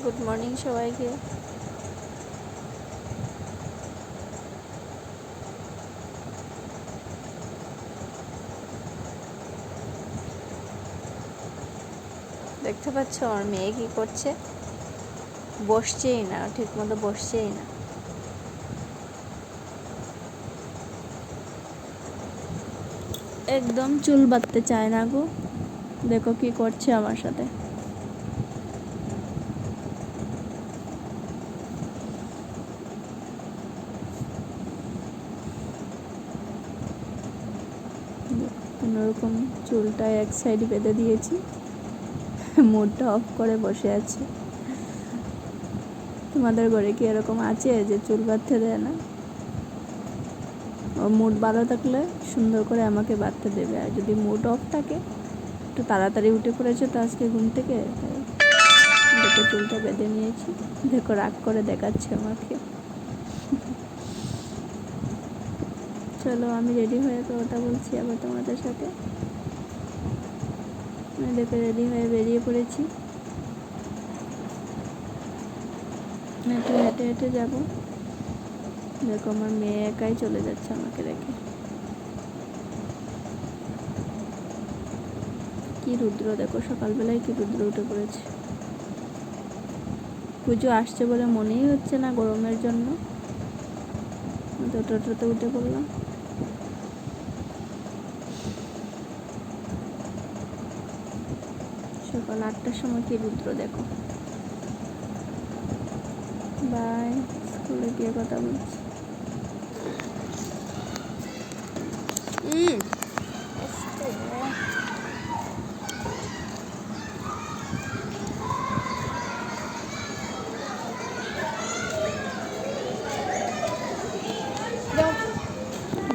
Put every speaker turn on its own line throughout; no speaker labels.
Good morning সবাইকে। দেখতে পাচ্ছ আমার মেয়ে কি করছে? বসছেই না, ঠিক মতো বসছেই না। একদম চুল বাঁধতে চায় না গো। দেখো কি করছে আমার সাথে। কোনোরকম চুলটা এক সাইড বেঁধে দিয়েছি, মুডটা অফ করে বসে আছে। তোমাদের ঘরে কি এরকম আছে যে চুল বাঁধতে দেয় না? ও মুড ভালো থাকলে সুন্দর করে আমাকে বাঁধতে দেবে, আর যদি মুড অফ থাকে একটু তাড়াতাড়ি উঠে পড়েছে তো আজকে ঘুম থেকে, দেখো চুলটা বেঁধে নিয়েছি। দেখো রাগ করে দেখাচ্ছে আমাকে। চলো আমি রেডি হয়ে কথা বলছি আবার তোমাদের সাথে। দেখো রেডি হয়ে বেরিয়ে পড়েছি, একটু হেঁটে হেঁটে যাবো। দেখো আমার মেয়ে একাই চলে যাচ্ছে আমাকে রেখে। কি রুদ্র দেখো, সকালবেলায় কি রুদ্র উঠে পড়েছে। পুজো আসছে বলে মনেই হচ্ছে না গরমের জন্য। টোটোতে উঠে পড়লাম। সকাল 8টার সময় কি রুদ্র দেখো। বাই, স্কুলে গিয়ে কথা বলছি।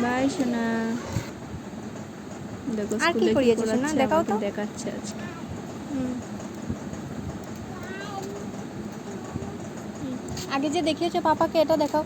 বাই সোনা। দেখো
আর কি
স্কুলে কি
করিয়েছো সোনা?
করাচ্ছে
দেখাও
আমাকে
তো।
দেখাচ্ছে আজকে।
আগে যে দেখিয়েছো পাপাকে, এটা দেখাও।